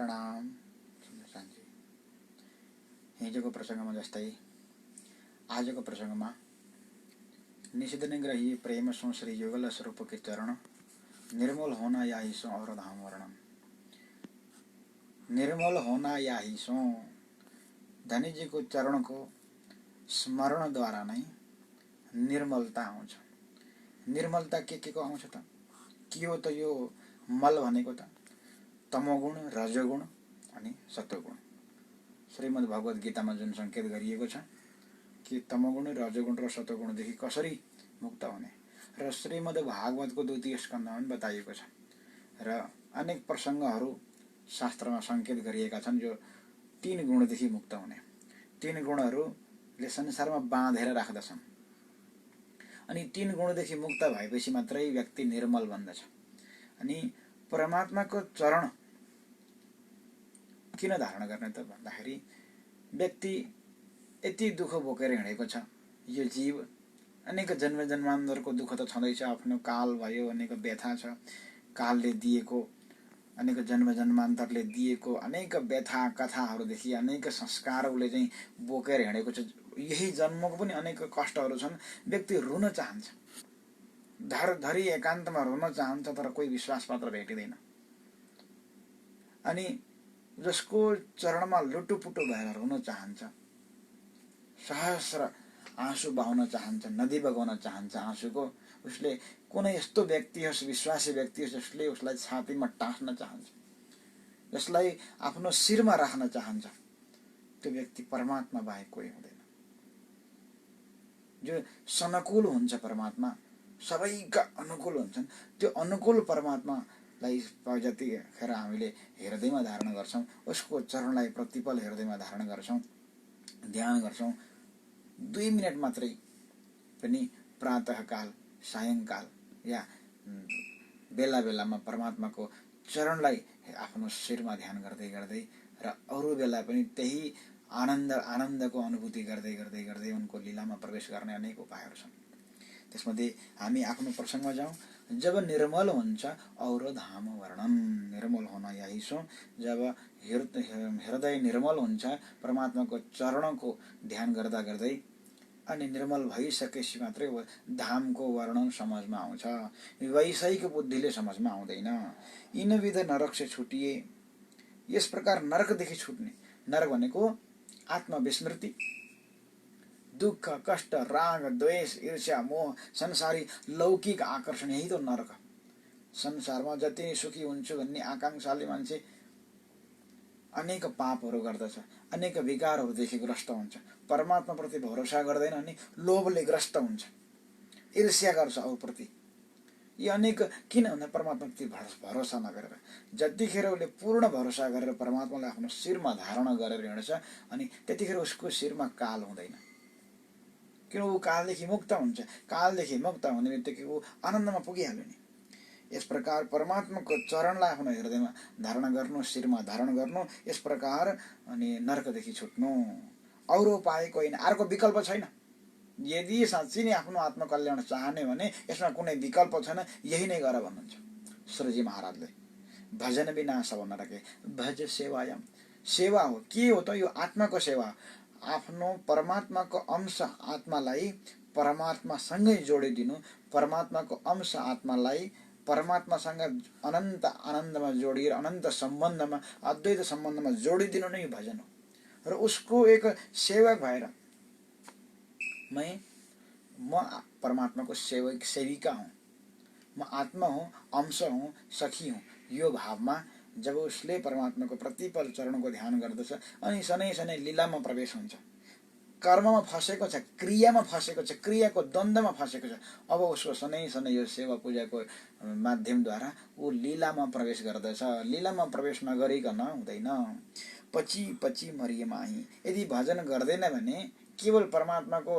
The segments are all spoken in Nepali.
प्रणाम। सुन्नुहोस् हिजोको प्रसङ्गमा जस्तै आजको प्रसङ्गमा निषेध निग्रही प्रेम संश्री युगल स्वरूप के चरण निर्मल होना याही सो और धाम वर्णन। निर्मल होना याही सो धनी जी को चरण को स्मरण द्वारा नै निर्मलता आउँछ। निर्मलता के को आउँछ त? के हो त यो मल भनेको त? तमोगुण, रजोगुण अनि सत्वगुण। श्रीमद् भगवत गीतामा जुन संकेत गरिएको छ कि तमोगुण, रजोगुण र सत्वगुणदेखि कसरी मुक्त हुने र श्रीमद् भागवतको द्वितीय स्कन्धमा पनि बताइएको छ र अनेक प्रसङ्गहरू शास्त्रमा संकेत गरिएका छन् जो तीन गुणदेखि मुक्त हुने। तीन गुणहरूले संसारमा बाँधेर राख्दछन् अनि तीन गुणदेखि मुक्त भएपछि मात्रै व्यक्ति निर्मल बन्दछ। अनि परमात्माको चरण किन धारण गर्ने त भन्दाखेरि व्यक्ति यति दुःख बोकेर हिँडेको छ। यो जीव अनेक जन्म जन्मान्तरको दुःख त छँदैछ। आफ्नो काल भयो, अनेक व्यथा छ। कालले दिएको, अनेक जन्म जन्मान्तरले दिएको अनेक व्यथा कथाहरूदेखि अनेक संस्कार उसले चाहिँ बोकेर हिँडेको छ। यही जन्मको पनि अनेक कष्टहरू छन्। व्यक्ति रुन चाहन्छ, धरी एकान्तमा रुन चाहन्छ, तर कोही विश्वास पात्र भेटिँदैन। अनि जसको चरणमा लुटुपुटु भएर रुन चाहन्छ, सहस्र आँसु बहाउन चाहन्छ, नदी बगाउन चाहन्छ आँसुको, उसले कुनै यस्तो व्यक्ति होस्, विश्वासी व्यक्ति होस् जसले उसलाई छातीमा टाँस्न चाहन्छ, जसलाई आफ्नो शिरमा राख्न चाहन्छ, त्यो व्यक्ति परमात्मा बाहेक कोही हुँदैन। जो सनकुल हुन्छ परमात्मा, सबैका अनुकूल हुन्छन्। त्यो अनुकूल परमात्मालाई जतिखेर हामीले हृदयमा धारण गर्छौं, उसको चरणलाई प्रतिपल हृदयमा धारण गर्छौं, ध्यान गर्छौं, 2 मिनट मात्रै पनि प्रातःकाल, सायंकाल या बेला बेलामा परमात्माको चरणलाई आफ्नो शिरमा ध्यान गर्दै गर्दै र अरू बेला पनि त्यही आनन्दको अनुभूति गर्दै गर्दै गर्दै उनको लीलामा प्रवेश गर्ने अनेक उपायहरू छन्। त्यसमध्ये हामी आफ्नो प्रसङ्गमा जाउँ। जब निर्मल हुन्छ और धाम वर्णन। निर्मल होना यही सो, जब हृदय निर्मल हुन्छ परमात्माको चरणको ध्यान गर्दा गर्दै अनि निर्मल भइसकेपछि मात्रै धामको वर्णन समझमा आउँछ। वैषयिक बुद्धिले समझमा आउँदैन। यिनविध नरक से छुटिए। यस प्रकार नरकदेखि छुट्ने। नरक भनेको आत्मविस्मृति, दुःख, कष्ट, राग, द्वेष, ईर्ष्या, मोह, संसारी लौकिक आकर्षण, यही तो नरक। संसारमा जति नै सुखी हुन्छु भन्ने आकांक्षाले मान्छे अनेक पापहरू गर्दछ, अनेक विकारहरूदेखि ग्रस्त हुन्छ, परमात्मा प्रति भरोसा गर्दैन अनि लोभले ग्रस्त हुन्छ, ईर्ष्या गर्छ अरूप्रति। यी अनेक किन भन्दा परमात्मा प्रति भरोसा नगरेर। जतिखेर उसले पूर्ण भरोसा गरेर परमात्मालाई आफ्नो शिरमा धारण गरेर हिँड्छ अनि त्यतिखेर उसको शिरमा काल हुँदैन, किन ऊ कालदेखि मुक्त हुन्छ। कालदेखि मुक्त हुने बित्तिकै ऊ आनन्दमा पुगिहाल्यो नि। यस प्रकार परमात्माको चरणलाई आफ्नो हृदयमा धारण गर्नु, शिरमा धारण गर्नु, यस प्रकार अनि नरकदेखि छुट्नु। अरू उपाय कोही होइन, अर्को विकल्प छैन। यदि साँच्चै नै आफ्नो आत्मकल्याण चाहने भने यसमा कुनै विकल्प छैन, यही नै गर भन्नुहुन्छ श्रीजी महाराजले। भजन बिना सब नरके भज सेवायाम। सेवा हो, के हो त? यो आत्माको सेवा। आफ्नो परमात्माको अंश आत्मालाई परमात्मासँगै जोडिदिनु, परमात्माको अंश आत्मालाई परमात्मासँग अनन्त आनन्दमा जोडिएर अनन्त सम्बन्धमा, अद्वैत सम्बन्धमा जोडिदिनु नै भजन हो। र उसको एक सेवक भएर म परमात्माको सेविका हुँ, म आत्मा हुँ, अंश हुँ, सखी हुँ, यो भावमा जब उसले परमात्माको प्रतिपल चरणको ध्यान गर्दछ अनि सनै सनै लीलामा प्रवेश हुन्छ। कर्ममा फसेको छ, क्रियामा फसेको छ, क्रियाको द्वन्द्वमा फसेको छ, अब उसको सनै सनै यो सेवा पूजाको माध्यमद्वारा ऊ लीलामा प्रवेश गर्दछ। लीलामा प्रवेश नगरिकन हुँदैन। पछि पछि मरिए माही। यदि भजन गर्दैन भने केवल परमात्माको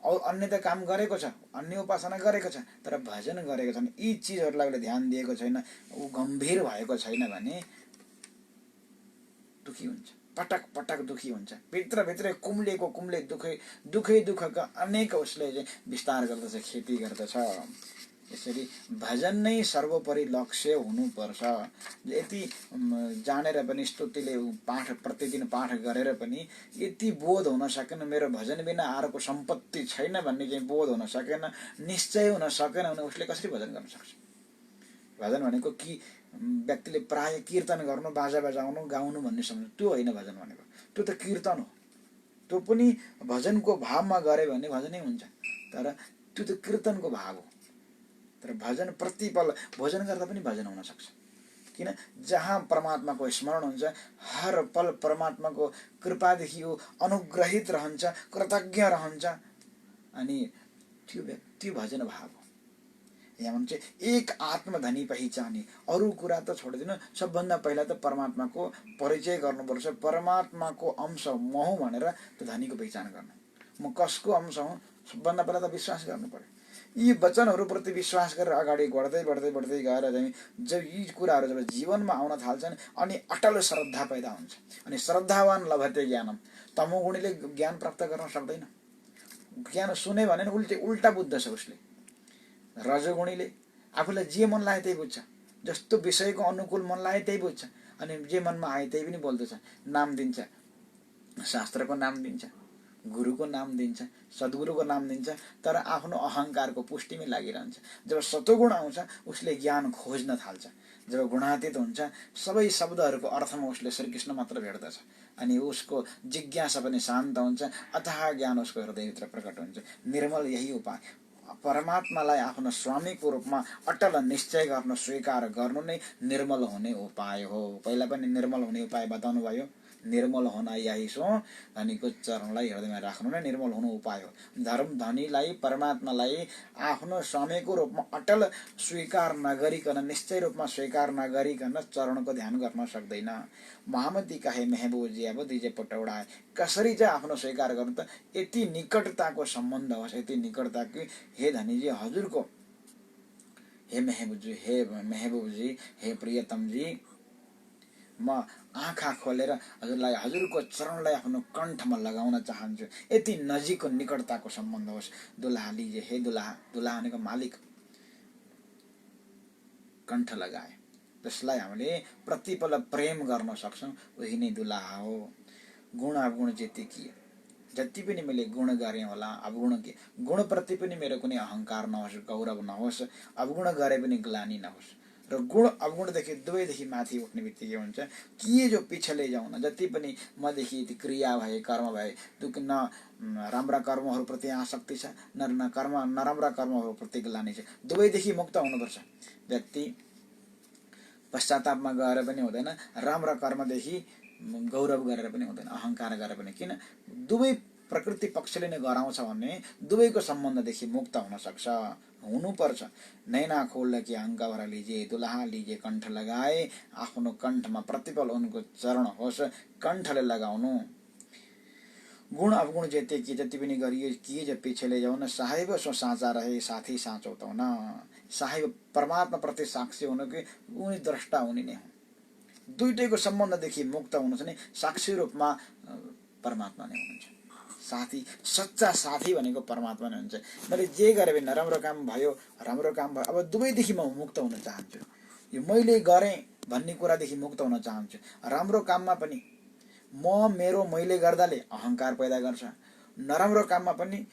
अन्य त काम गरेको छ, अन्य उपासना गरेको छ, तर भजन गरेको छैन, यी चिजहरूलाई उसले ध्यान दिएको छैन, ऊ गम्भीर भएको छैन भने दुखी हुन्छ, पटक पटक दुखी हुन्छ। भित्रभित्रै कुम्ले दुखै दुखका अनेक उसले विस्तार गर्दछ, खेती गर्दछ। यसरी भजन नै सर्वोपरि लक्ष्य हुनुपर्छ। यति जानेर पनि स्तुतिले पाठ प्रतिदिन पाठ गरेर पनि यति बोध हुन सकेन मेरो भजन बिना अर्को सम्पत्ति छैन भन्ने चाहिँ बोध हुन सकेन, निश्चय हुन सकेन भने उसले कसरी भजन गर्न सक्छ? भजन भनेको कि व्यक्तिले प्राय कीर्तन गर्नु, बाजा बजाउनु, गाउनु भन्ने सम्झ, त्यो होइन भजन भनेको। त्यो त कीर्तन हो। त्यो पनि भजनको भावमा गरे भने भजनै हुन्छ, तर त्यो त कीर्तनको भाव हो। तर भजन प्रतिपल भोजन गर्दा पनि भजन हुन सक्छ। किन? जहाँ परमात्माको स्मरण हुन्छ, हर पल परमात्माको कृपादेखि ऊ अनुग्रहित रहन्छ, कृतज्ञ रहन्छ, अनि त्यो भजन भाव हो। यहाँ भन्छ एक आत्मधनी पहिचाने, अरू कुरा त छोडिदिनु, सबभन्दा पहिला त परमात्माको परिचय गर्नुपर्छ। परमात्माको अंश म हुँ भनेर त्यो धनीको पहिचान गर्नु। म कसको अंश हुँ सबभन्दा पहिला त विश्वास गर्नु पर्यो। यी वचनहरूप्रति विश्वास गरेर अगाडि बढ्दै बढ्दै बढ्दै गएर चाहिँ जब यी कुराहरू जब जीवनमा आउन थाल्छन् अनि अटल श्रद्धा पैदा हुन्छ। अनि श्रद्धावान लभते ज्ञानम, तमोगुणीले ज्ञान प्राप्त गर्न सक्दैन। ज्ञान सुने भने उल्टा बुझ्दछ उसले। रजोगुणीले आफूलाई जे मन लाग्यो त्यही बुझ्छ, जस्तो विषयको अनुकूल मन लाग्यो त्यही बुझ्छ, अनि जे मनमा आयो त्यही पनि बोल्दछ। नाम दिन्छ, शास्त्रको नाम दिन्छ, गुरुको नाम दिन्छ, सद्गुरुको नाम दिन्छ, तर आफ्नो अहङ्कारको पुष्टिमै लागिरहन्छ। जब सतोगुण आउँछ उसले ज्ञान खोज्न थाल्छ। जब गुणातीत हुन्छ सबै शब्दहरूको अर्थमा उसले श्रीकृष्ण मात्र भेट्दछ, अनि उसको जिज्ञासा पनि शान्त हुन्छ, अथाह ज्ञान उसको हृदयभित्र प्रकट हुन्छ। निर्मल यही उपाय, परमात्मालाई आफ्नो स्वामीको रूपमा अटल निश्चय गर्न स्वीकार गर्नु नै निर्मल हुने उपाय हो। पहिला पनि निर्मल हुने उपाय बताउनु भयो। निर्मल हुन यही सो, धनीको चरणलाई हृदयमा राख्नु नै निर्मल हुनु उपाय हो। धनीलाई परमात्मालाई आफ्नो स्वामीको रूपमा अटल स्वीकार नगरिकन, निश्चय रूपमा स्वीकार नगरिकन चरणको ध्यान गर्न सक्दैन। महामती कहे महबूब जी अब दिजे पटौडा, कसरी चाहिँ आफ्नो स्वीकार गर्नु त? यति निकटताको सम्बन्ध होस्, यति निकटता कि हे धनीजी हजुरको, हे महबूबजी, हे प्रियतमजी, म आँखा खोलेर हजुरलाई, हजुरको चरणलाई आफ्नो कण्ठमा लगाउन चाहन्छु। यति नजिकको निकटताको सम्बन्ध होस्। दुल्हा लिजे, हे दुल्हा, दुल्हा भनेको मालिक, कण्ठ लगाए जसलाई हामीले प्रतिपल प्रेम गर्न सक्छौँ उही नै दुल्हा हो। गुण अवगुण जति पनि मैले गुण गरेँ होला, अवगुण के, गुणप्रति पनि मेरो कुनै अहङ्कार नहोस्, गौरव नहोस्, अवगुण गरे पनि ग्लानी नहोस्। र गुण अवगुणदेखि दुवैदेखि माथि उठ्ने बित्तिकै हुन्छ कि जो पिछले जाउँ न, जति पनि मदेखि क्रिया भए, कर्म भए, त्यो न राम्रा कर्महरूप्रति आसक्ति छ, न नराम्रा कर्महरूप्रति ग्लानी छ, दुवैदेखि मुक्त हुनुपर्छ। व्यक्ति पश्चातापमा गएर पनि हुँदैन, राम्रा कर्मदेखि गौरव गरेर पनि हुँदैन, अहङ्कार गरेर पनि। किन? दुवै प्रकृति पक्षले नै गराउँछ भने दुवैको सम्बन्धदेखि मुक्त हुन सक्छ, हुनुपर्छ। नैना खोल कि अङ्क भर लिजे, दुल्हा लिजे कण्ठ लगाए, आफ्नो कण्ठमा प्रतिपल उनको चरण होस्, कण्ठले लगाउनु। गुण अवगुण जेते कि जति पनि गरिए कि जो पिछले जाउन, साहेब सो साँचा रहे साथी साँचो त हुन। साहेब परमात्मा प्रति साक्षी हुनु कि उनी द्रष्टा हुने नै हो। दुईटैको सम्बन्धदेखि मुक्त हुनु छ नि साक्षी रूपमा परमात्मा नै हुनुहुन्छ। साथी, सच्चा साथी भनेको परमात्मा नै हुन्छ। मैले जे गरे पनि नराम्रो काम भयो, राम्रो काम भयो, अब दुवैदेखि म मुक्त हुन चाहन्छु। यो मैले गरेँ भन्ने कुरादेखि मुक्त हुन चाहन्छु। राम्रो काममा पनि मैले गर्दाले अहङ्कार पैदा गर्छ, नराम्रो काममा पनि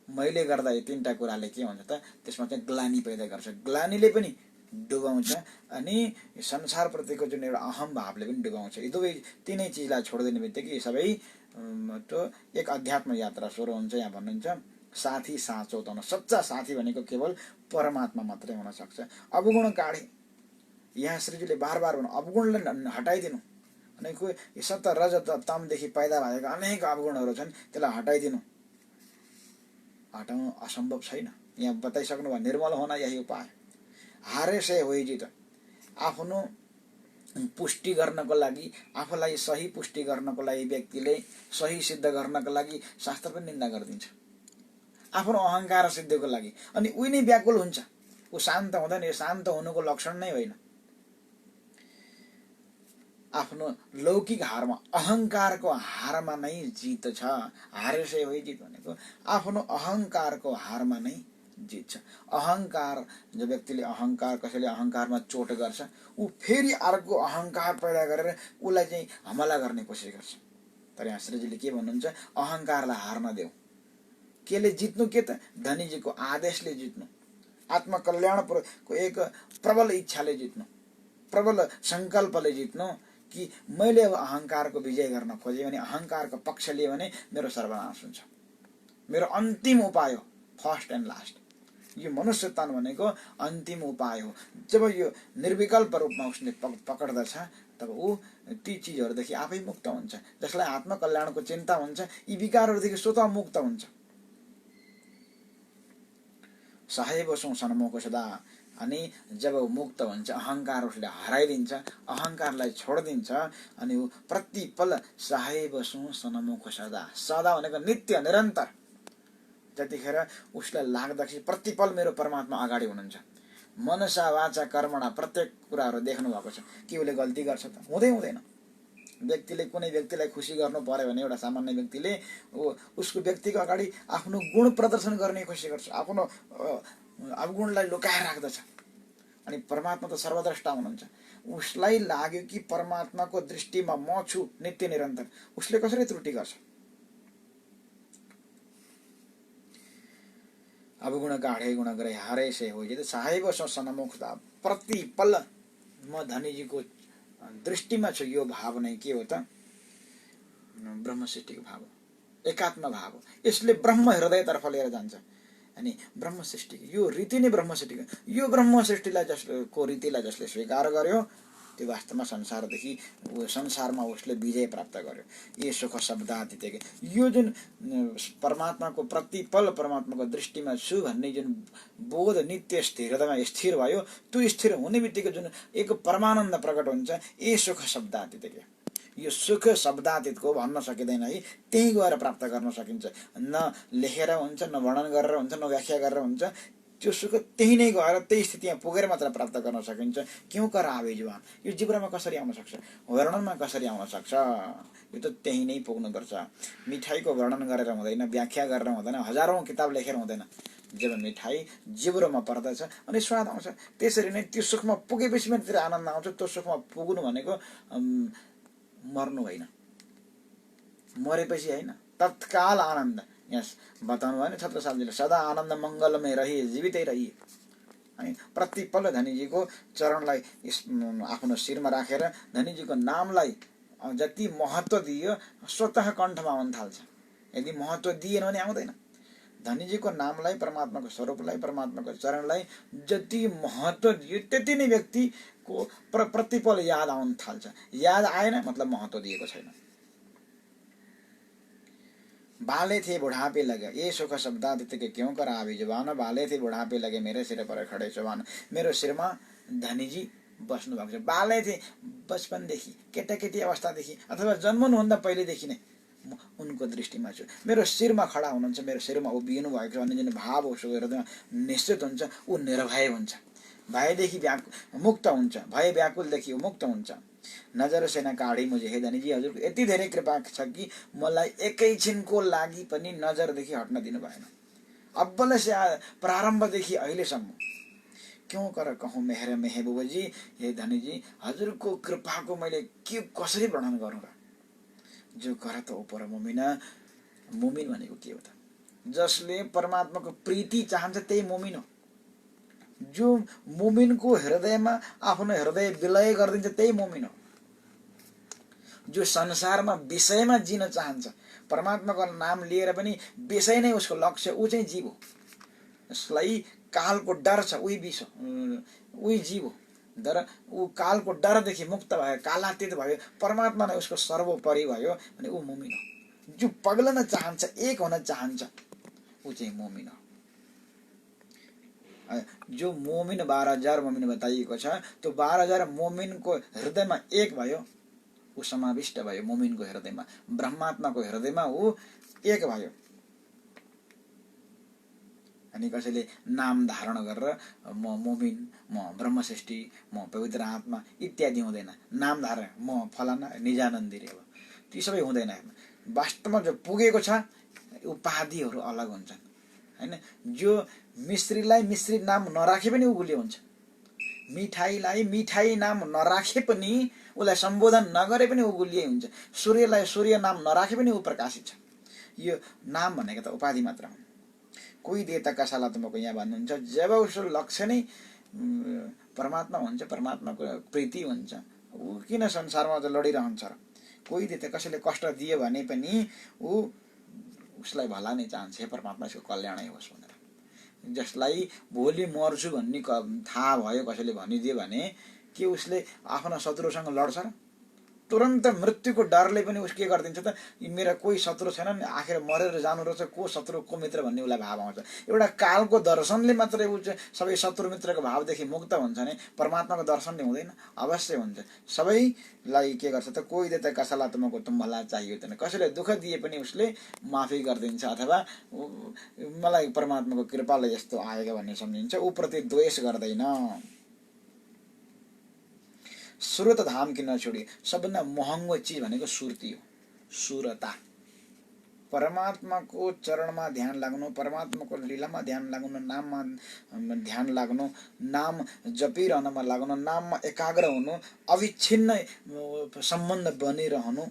मैले गर्दा यो तीनटा कुराले के हुन्छ त? त्यसमा चाहिँ ग्लानी पैदा गर्छ। ग्लानीले पनि डुबाउँछ अनि संसारप्रतिको जुन एउटा अहम भावले पनि डुबाउँछ। यी दुवै तीनै चिजलाई छोडिदिने बित्तिकै सबै त्यो एक अध्यात्म यात्रा सुरु हुन्छ। यहाँ भन्नुहुन्छ साथी साँचो त हुन। सच्चा साथी भनेको केवल परमात्मा मात्रै हुन सक्छ। अवगुण काढे, यहाँ श्रीजीले बार बार भन्नु अवगुणलाई हटाइदिनु। भनेको सत्य रज तमदेखि पैदा भएका अनेक अवगुणहरू छन्, त्यसलाई हटाइदिनु। हटाउनु असम्भव छैन। यहाँ बताइसक्नु भयो निर्मल होना यही उपाय। हारे से होइ जित, आफ्नो पुष्टि गर्नको लागि, आफूलाई सही पुष्टि गर्नको लागि, व्यक्तिले सही सिद्ध गर्नको लागि शास्त्र पनि निन्दा गरिदिन्छ, आफ्नो अहङ्कार सिद्धिको लागि। अनि उही नै व्याकुल हुन्छ, ऊ शान्त हुँदैन। यो शान्त हुनुको लक्षण नै होइन। आफ्नो लौकिक हारमा, अहङ्कारको हारमा नै जित छ। हारे से होइ जित भनेको आफ्नो अहङ्कारको हारमा नै जित्छ। अहङ्कार, जो व्यक्तिले अहङ्कार, कसैले अहङ्कारमा चोट गर्छ, ऊ फेरि अर्को अहङ्कार पैदा गरेर उसलाई चाहिँ हमला गर्ने कोसिस गर्छ। तर यहाँ श्रीजीले के भन्नुहुन्छ, अहङ्कारलाई हार्न देऊ। केले जित्नु, के त धनीजीको आदेशले जित्नु, आत्मकल्याणको एक प्रबल इच्छाले जित्नु, प्रबल सङ्कल्पले जित्नु कि मैले अब अहङ्कारको विजय गर्न खोजेँ भने, अहङ्कारको पक्ष लिएँ भने मेरो सर्वनाश हुन्छ। मेरो अन्तिम उपाय हो, फर्स्ट एन्ड लास्ट। यो मनुष्य तन भनेको अन्तिम उपाय हो। जब यो निर्विकल्प रूपमा उसले पकड्दछ तब ऊ ती चिजहरूदेखि आफै मुक्त हुन्छ। जसलाई आत्मकल्याणको चिन्ता हुन्छ, यी विकारहरूदेखि स्वतः मुक्त हुन्छ। सहाय बसौँ सन्मुख सदा। अनि जब मुक्त हुन्छ, अहङ्कार उसले हराइदिन्छ, अहङ्कारलाई छोडिदिन्छ, अनि ऊ प्रतिपल सहाय बसौँ सन्मुख सदा। सदा भनेको नित्य, निरन्तर। जतिखेर उसलाई लाग्दाखेरि प्रतिपल मेरो परमात्मा अगाडि हुनुहुन्छ। मनसा वाचा कर्मणा, प्रत्येक कुराहरू देख्नु भएको छ कि उसले गल्ती गर्छ त हुँदैन। व्यक्तिले कुनै व्यक्तिलाई खुसी गर्नु पर्यो भने, एउटा सामान्य व्यक्तिले उसको व्यक्तिको अगाडि आफ्नो गुण प्रदर्शन गर्ने कोसिस गर्छ, आफ्नो अवगुणलाई लुकाएर राख्दछ। अनि परमात्मा त सर्वद्रष्टा हुनुहुन्छ। उसलाई लाग्यो कि परमात्माको दृष्टिमा म छु नित्य निरन्तर, उसले कसरी त्रुटि गर्छ? अवगुण गाढे गुण गरे हरे से हो। तो साहेब सन्मुखता, प्रतिपल म धनीजीको दृष्टिमा छु। यो भाव नै के हो त? ब्रह्म सृष्टिको भाव, एकात्म भाव। यसले ब्रह्म हृदयतर्फ लिएर जान्छ। अनि ब्रह्म सृष्टिको यो रीति नै ब्रह्म सृष्टिको, यो ब्रह्म सृष्टिलाई जसको रीतिलाई जसले स्वीकार गर्यो त्यो वास्तवमा संसारमा उसले विजय प्राप्त गर्यो। ये सुख शब्दातीत, यो जुन परमात्माको प्रतिपल परमात्माको दृष्टिमा छु भन्ने जुन बोध नित्य स्थिरतामा स्थिर भयो, त्यो स्थिर हुने बित्तिकै जुन एक परमानन्द प्रकट हुन्छ, ये सुख शब्दातीत। यो सुख शब्दातीतको भन्न सकिँदैन है, त्यही गएर प्राप्त गर्न सकिन्छ। न लेखेर हुन्छ, न वर्णन गरेर हुन्छ, न व्याख्या गरेर हुन्छ। त्यो सुख त्यही नै गएर त्यही स्थितिमा पुगेर मात्र प्राप्त गर्न सकिन्छ। क्यों कर आवे जुवान, यो जिब्रामा कसरी आउन सक्छ, वर्णनमा कसरी आउन सक्छ? यो त त्यही नै पुग्नुपर्छ। मिठाईको वर्णन गरेर हुँदैन, व्याख्या गरेर हुँदैन, हजारौं किताब लेखेर हुँदैन। जब मिठाई जिब्रोमा पर्दछ अनि स्वाद आउँछ, त्यसरी नै त्यो सुखमा पुगेपछि मात्र आनन्द आउँछ। त्यो सुखमा पुग्नु भनेको मर्नु होइन, मरेपछि होइन, तत्काल आनन्द। यस बताउनु भएन छत्रसालजीले, सदा आनन्द मङ्गलमै रहिए, जीवितै रहिए। अनि प्रतिपल धनीजीको चरणलाई आफ्नो शिरमा राखेर धनीजीको नामलाई जति महत्त्व दियो स्वतः कण्ठमा आउन थाल्छ। यदि महत्त्व दिएन भने आउँदैन। धनीजीको नामलाई, परमात्माको स्वरूपलाई, परमात्माको चरणलाई जति महत्त्व दियो त्यति नै व्यक्तिको प्रतिपल याद आउन थाल्छ। याद आएन मतलब महत्त्व दिएको छैन। बाले थे बुढ़ापे लगे, ये सुख शब्दातीत के क्यों कर आवे जुबान। बाले थे बुढ़ापे लगे, मेरे सिर पर खडे चौबान। मेरो शिरमा धनीजी बस्नु भएको छ। बाले थे, बचपनदेखि, केटाकेटी अवस्थादेखि अथवा जन्मनुभन्दा पहिलेदेखि नै उनको दृष्टिमा छु। मेरो शिरमा खडा हुनुहुन्छ, मेरो शिरमा उभिनु भएको छ भन्ने जुन भाव उसको हृदयमा निश्चित हुन्छ, ऊ निर्भय हुन्छ। भयदेखि मुक्त हुन्छ, भय व्याकुलदेखि मुक्त हुन्छ। नजर से न काढी मुझे, हे धनीजी हजुरको यति धेरै कृपा छ कि मलाई एकैछिनको लागि पनि नजरदेखि हट्न दिनु भएन। अब्बल से प्रारम्भदेखि अहिलेसम्म। क्यों कर कहूँ मेहर मेहबूबजी, हे धनीजी हजुरको कृपाको मैले के कसरी वर्णन गरौँ र? जो करत उपर मुमिन, मुमिन भनेको के हो त? जसले परमात्माको प्रीति चाहन्छ त्यही मुमिन हो। जो मुमिनको हृदयमा आफ्नो हृदय विलय गरिदिन्छ त्यही मुमिन हो। जो संसारमा विषयमा जिन चाहन्छ, परमात्माको नाम लिएर पनि विषय नै उसको लक्ष्य, ऊ चाहिँ जीव हो। उसलाई कालको डर छ, उही जीव हो। तर ऊ कालको डरदेखि मुक्त भयो, कालातीत भयो, परमात्मा नै उसको सर्वोपरि भयो भने ऊ मुमिन हो। जो पग्लन चाहन्छ, एक हुन चाहन्छ, ऊ चाहिँ मुमिन हो। जो मोमिन 12,000 मोमिन बताइएको छ, त्यो 12,000 मोमिनको हृदयमा एक भयो, ऊ समाविष्ट भयो। मोमिनको हृदयमा, ब्रह्मात्माको हृदयमा ऊ एक भयो। अनि कसैले नाम धारण गरेर म मोमिन, म ब्रह्मसृष्टि, म पवित्र आत्मा इत्यादि हुँदैन। नाम धारण म फलाना निजानन्दी रे, अब ती सबै हुँदैन। वास्तवमा जो पुगेको छ उपाधिहरू अलग हुन्छन्। हैन। जो मिश्रीलाई मिश्री नाम नराखे पनि ऊ गुलियो हुन्छ, मिठाईलाई मिठाई नाम नराखे पनि, उसलाई सम्बोधन नगरे पनि ऊ गुलियै हुन्छ, सूर्यलाई सूर्य नाम नराखे पनि ऊ प्रकाशित छ। यो नाम भनेको त उपाधि मात्र हो। कोही देवता कसैलाई तुमको यहाँ भन्नुहुन्छ, जब उसको लक्ष्य नै परमात्मा हुन्छ, परमात्माको प्रीति हुन्छ, ऊ किन संसारमा त लडिरहन्छ र? कोही देवता कसैले कष्ट दियो भने पनि ऊ उसलाई भला नै चाहन्छ, हे परमात्मा यसको कल्याणै होस् भनेर। जसलाई भोलि मर्छु भन्ने थाहा भयो, कसैले भनिदियो भने के उसले आफ्ना शत्रुसँग लड्छ र? तुरन्त मृत्युको डरले पनि उस के गरिदिन्छ त, मेरा कोही शत्रु छैनन्, आखिर मरेर जानु रहेछ, को शत्रु को मित्र भन्ने उसलाई भाव आउँछ। एउटा कालको दर्शनले मात्रै ऊ सबै शत्रु मित्रको भावदेखि मुक्त हुन्छ भने परमात्माको दर्शनले हुँदैन? अवश्य हुन्छ। सबैलाई के गर्छ त, कोही देता कसैलाई तुमको तुम भला चाहियो त, कसैले दुःख दिए पनि उसले माफी गरिदिन्छ, अथवा मलाई परमात्माको कृपाले यस्तो आएको भन्ने सम्झिन्छ, ऊ प्रति द्वेष गर्दैन। सुरत धाम किन छोडियो? सबभन्दा महँगो चिज भनेको सुरती हो, सुरता। परमात्माको चरणमा ध्यान लाग्नु, परमात्माको लीलामा ध्यान लाग्नु, नाममा ध्यान लाग्नु, नाम जपिरहनमा लाग्नु, नाममा एकाग्र हुनु, अविच्छिन्न सम्बन्ध बनिरहनु,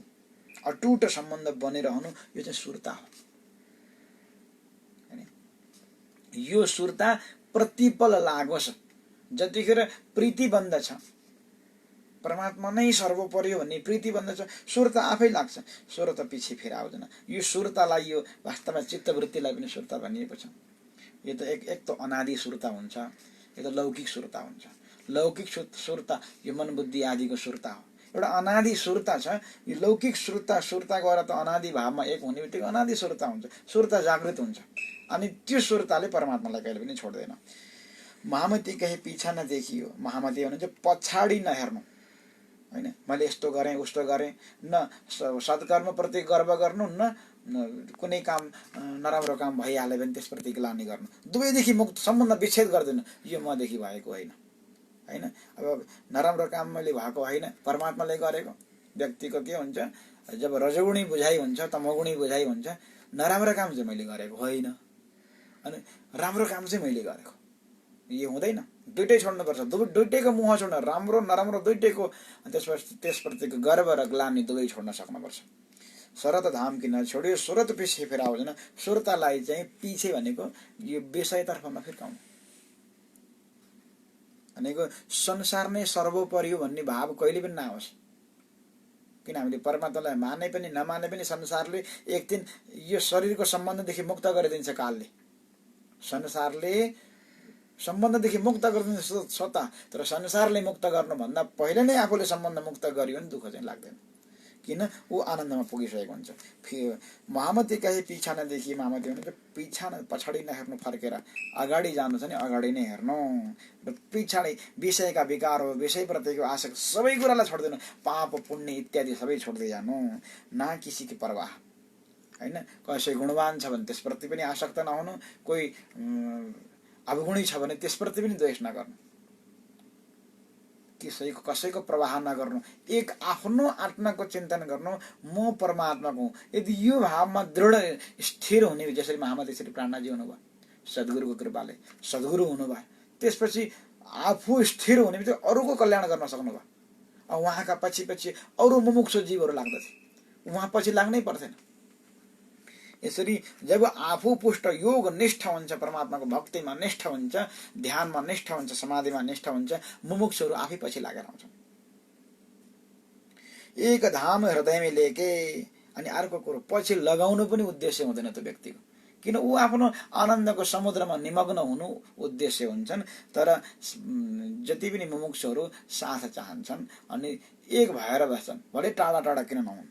अटुट सम्बन्ध बनिरहनु, यो चाहिँ सुरता हो। यो सुरता प्रतिपल लागोस्। जतिखेर प्रीति बन्दछ, परमात्मा नै सर्वोपरि हो भन्ने प्रीति बन्दछ, सुरता आफै लाग्छ, सुरता पछि फेरि आउँदैन। यो सुरतालाई, यो वास्तवमा चित्तवृत्तिलाई पनि सुरता भनिएको छ। यो त एक त अनादि सुरता हुन्छ, यो त लौकिक सुरता हुन्छ। लौकिक सुरता यो मन बुद्धि आदिको सुरता हो। एउटा अनादि सुरता छ। यो लौकिक सुरता गएर त अनादि भावमा एक हुने बित्तिकै अनादि सुरता हुन्छ, सुरता जागृत हुन्छ, अनि त्यो सुरताले परमात्मालाई कहिले पनि छोड्दैन। महामती कहे पिछा नदेखियो। महामती भने चाहिँ पछाडि नहेर्नु, हैन। मैले यस्तो गरेँ उस्तो गरेँ, न सत्कर्मप्रति गर्व गर्नु, न कुनै काम नराम्रो काम भइहाल्यो भने त्यसप्रति ग्लानि गर्नु। दुवैदेखि मुक्त, सम्बन्ध विच्छेद गर्दैन। यो मदेखि भएको होइन, हैन। अब नराम्रो काम मैले भएको होइन, परमात्माले गरेको। व्यक्तिको के हुन्छ, जब रजोगुणी बुझाइ हुन्छ, तमोगुणी बुझाइ हुन्छ, नराम्रो काम चाहिँ मैले गरेको होइन, अनि राम्रो काम चाहिँ मैले गरेको, यो हुँदैन। दुइटै छोड्नुपर्छ, दुइटैको मुह छोड्न, राम्रो नराम्रो दुइटैको, त्यसप्रतिको गर्व र ग्लानि दुवै छोड्न सक्नुपर्छ। सुरत धाम किन छोड्यो? सुरत पछि फेरि आउँदैन। सुरतालाई चाहिँ पछि भनेको यो विषयतर्फ नफिर्काउनु भनेको संसार नै सर्वोपरि हो भन्ने भाव कहिले पनि नआओस्। किन हामीले परमात्मालाई माने पनि नमाने पनि संसारले एक दिन यो शरीरको सम्बन्धदेखि मुक्त गरिदिन्छ। कालले संसारले सम्बन्धदेखि मुक्त गरिदिन्छ स्वतः, तर संसारले मुक्त गर्नुभन्दा पहिले नै आफूले सम्बन्ध मुक्त गरियो भने दुःख चाहिँ लाग्दैन, किन ऊ आनन्दमा पुगिसकेको हुन्छ। महामती कहे पिछा नदेखि। महामती भने पिछा पछाडि नहेर्नु, फर्केर अगाडि जानु छ नि अगाडि नै हेर्नु, र पछाडि विषयका विकार हो, विषयप्रतिको आशा, सबै कुरालाई छोड्दिनु, पाप पुण्य इत्यादि सबै छोड्दै जानु। ना किसीकी परवाह, हैन। कसै गुणवान छ भने त्यसप्रति पनि आसक्त नहुनु, कोही अवगुणी छ भने त्यसप्रति पनि द्वेष नगर्नु, कसैको प्रवाह नगर्नु, एक आफ्नो आत्माको चिन्तन गर्नु, म परमात्माको हुँ। यदि यो भावमा दृढ स्थिर हुने, जसरी महामती श्री प्राणनाथजी हुनुभयो, सद्गुरुको कृपाले सद्गुरु हुनुभयो, त्यसपछि आफू स्थिर हुने बित्तिकै अरूको कल्याण गर्न सक्नुभयो। अब उहाँका पछि पछि अरू मुमुक्षु जीवहरू लाग्दथे, उहाँ पछि लाग्नै पर्थेन। यसरी जब आफू पुष्ट योग निष्ठ हुन्छ, परमात्माको भक्तिमा निष्ठ हुन्छ, ध्यानमा निष्ठ हुन्छ, समाधिमा निष्ठ हुन्छ, मुमुक्षुहरू आफै पछि लागेर आउँछन्। एक धाम हृदयमा लेके, अनि अर्को कुरो पछि लगाउनु पनि उद्देश्य हुँदैन त्यो व्यक्तिको, किन ऊ आफ्नो आनन्दको समुद्रमा निमग्न हुनु उद्देश्य हुन्छन्। तर जति पनि मुमुक्षुहरू साथ चाहन्छन् अनि एक भएर बस्छन्, भले टाढा टाढा किन नहुन्,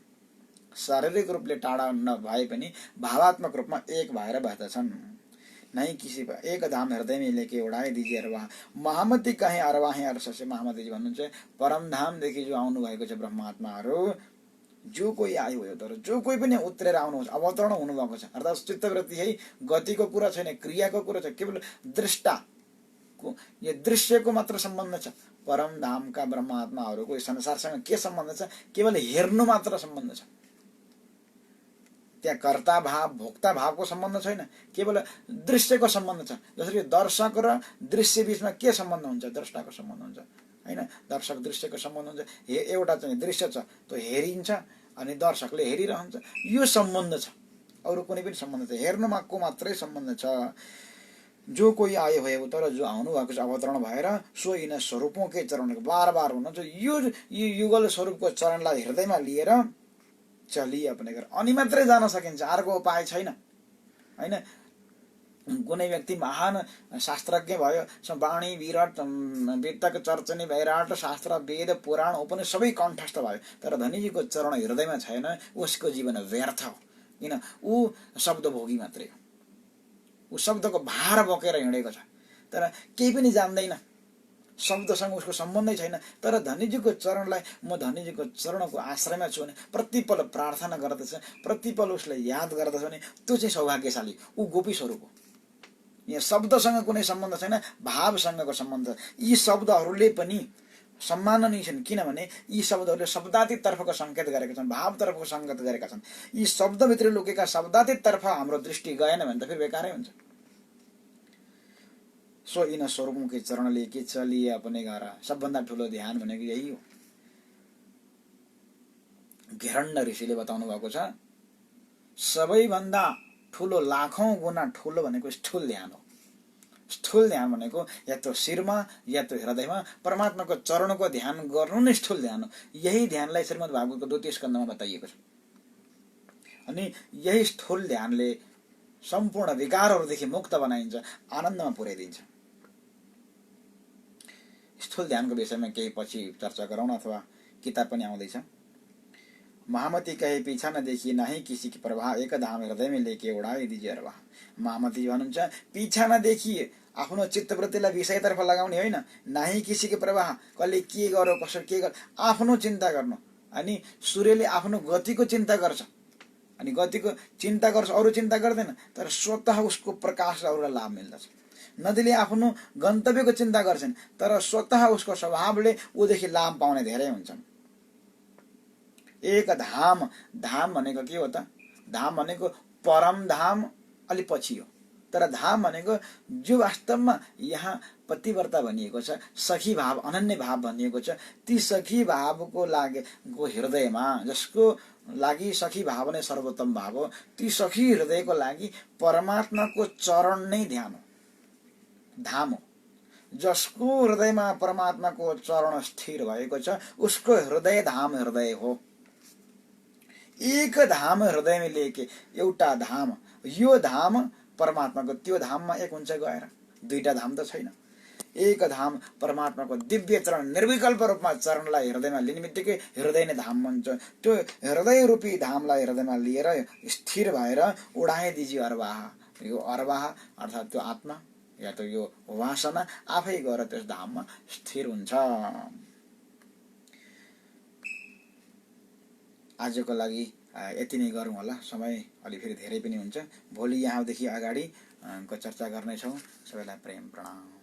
शारीरिक रूपले टाढा नभए पनि भावात्मक रूपमा एक भएर बस्दछन्। नै किसी एक धाम हृदयमा लेके उडाए दिजिए अरवाह। महामती कहे अरवाहे अर्श से। महामतीजी भन्नुहुन्छ परमधामदेखि जो आउनु भएको छ ब्रह्मात्माहरू, जो कोही आयो हो, तर जो कोही पनि उत्रेर आउनुहुन्छ, अवतरण हुनुभएको छ, अर्थात् चित्तवृत्ति है, गतिको कुरा छैन, क्रियाको कुरा छ, केवल दृष्टाको, यो दृश्यको मात्र सम्बन्ध छ। परमधामका ब्रह्मात्माहरूको संसारसँग के सम्बन्ध छ? केवल हेर्नु मात्र सम्बन्ध छ। त्यहाँ कर्ता भाव भोक्ता भावको सम्बन्ध छैन, केवल दृश्यको सम्बन्ध छ। जसरी दर्शक र दृश्य बीचमा के सम्बन्ध हुन्छ? द्रष्टाको सम्बन्ध हुन्छ हैन। दर्शक दृश्यको सम्बन्ध हुन्छ। एउटा चाहिँ दृश्य छ, त्यो हेरिन्छ अनि दर्शकले हेरिरहन्छ, यो सम्बन्ध छ, अरू कुनै पनि सम्बन्ध छ, हेर्नुमाको मात्रै सम्बन्ध छ। जो कोही आयो भयो तर जो आउनु भएको छ अवतरण भएर, सो यिन स्वरूपों के चरण बार बार हुनुहुन्छ। यो युगल स्वरूपको चरणलाई हृदयमा लिएर चलिए अपने घर, अनि मात्रै जान सकिन्छ, अर्को उपाय छैन हैन। कुनै व्यक्ति महान शास्त्रज्ञ भयो, वाणी विराट वितक चर्चनी वैराट शास्त्र वेद पुराण उपनिषद सबै कण्ठस्थ भयो, तर धनीजीको चरण हृदयमा छैन, उसको जीवन व्यर्थ हो। किन? ऊ शब्द भोगी मात्रै हो, ऊ शब्दको भार बोकेर हिँडेको छ, तर केही पनि जान्दैन, शब्दसँग उसको सम्बन्धै छैन। तर धनीजीको चरणलाई, म धनीजीको चरणको आश्रयमा छु भने प्रतिपल प्रार्थना गर्दछ, प्रतिपल उसले याद गर्दछ भने त्यो चाहिँ सौभाग्यशाली, ऊ गोपी स्वरूप हो। यहाँ शब्दसँग कुनै सम्बन्ध छैन, भावसँगको सम्बन्ध। यी शब्दहरूले पनि सम्माननीय छन्, किनभने यी शब्दहरूले शब्दातीत तर्फको सङ्केत गरेका छन्, भावतर्फको सङ्केत गरेका छन्। यी शब्दभित्र लुकेका शब्दातीत तर्फ हाम्रो दृष्टि गएन भने त फेरि बेकारै हुन्छ। सो यिन स्वरूपों के चरण लेके चलिए अपने घर। सबभन्दा ठुलो ध्यान भनेको यही हो। घेरण्ड ऋषिले बताउनु भएको छ, सबैभन्दा ठुलो लाखौं गुणा ठुलो भनेको स्थूल ध्यान हो। स्थूल ध्यान भनेको या तो शिरमा या तो हृदयमा परमात्माको चरणको ध्यान गर्नु नै स्थूल ध्यान हो। यही ध्यानलाई श्रीमद् भागवतको 2 स्कन्धमा बताइएको छ। अनि यही स्थूल ध्यानले सम्पूर्ण विकारहरूदेखि मुक्त बनाइन्छ, आनन्दमा पुर्याइदिन्छ। स्थूल ध्यानको विषयमा केही पछि चर्चा गरौँ, अथवा किताब पनि आउँदैछ। महामती कहे पीछा न देखिए नाही किसी की प्रवाह, एक धाम हृदय में लेके उडाए दीजिए अरवाह। महामती भन्नुहुन्छ, पीछा नदेखिए, आफ्नो चित्तवृत्तिलाई विषयतर्फ लगाउने होइन, नाही किसी की प्रवाह, कसले के गर्यो कसरी के गर्यो आफ्नो चिन्ता गर्नु। अनि सूर्यले आफ्नो गतिको चिन्ता गर्छ, अनि गतिको चिन्ता गर्छ, अरू चिन्ता गर्दैन, तर स्वतः उसको प्रकाशले अरूलाई लाभ मिल्दछ। नदीले आफ्नो गन्तव्यको चिन्ता गर्छन्, तर स्वतः उसको स्वभावले ऊदेखि लाभ पाउने धेरै हुन्छन्। एक धाम, धाम भनेको के हो त? धाम भनेको परम धाम अलि पछि हो, तर धाम भनेको जो वास्तवमा यहाँ पतिव्रता भनिएको छ, सखी भाव अनन्य भाव भनिएको छ, ती सखी भावको लागि को हृदयमा, जसको लागि सखी भाव नै सर्वोत्तम भाव हो, ती सखी हृदयको लागि परमात्माको चरण नै ध्यान हो, धाम हो। जसको हृदयमा परमात्माको चरण स्थिर भएको छ, उसको हृदय धाम हृदय हो। एक धाम हृदयमा लेके एउटा धाम, यो धाम परमात्माको त्यो धाममा एक हुन्छ गएर, दुईटा धाम त छैन। एक धाम परमात्माको दिव्य चरण, निर्विकल्प रूपमा चरणलाई हृदयमा लिने बित्तिकै हृदय नै धाम बन्छ। त्यो हृदय रूपी धामलाई हृदयमा लिएर स्थिर भएर उडाए दिजिए अरवाह। यो अरवाह अर्थात् त्यो आत्मा या त यो वासना आफै गएर त्यस धाममा स्थिर हुन्छ। आजको लागि यति नै गरौँ होला, समय अलि फेरि धेरै पनि हुन्छ। भोलि यहाँदेखि अगाडि को चर्चा गर्नेछौँ। सबैलाई प्रेम प्रणाम।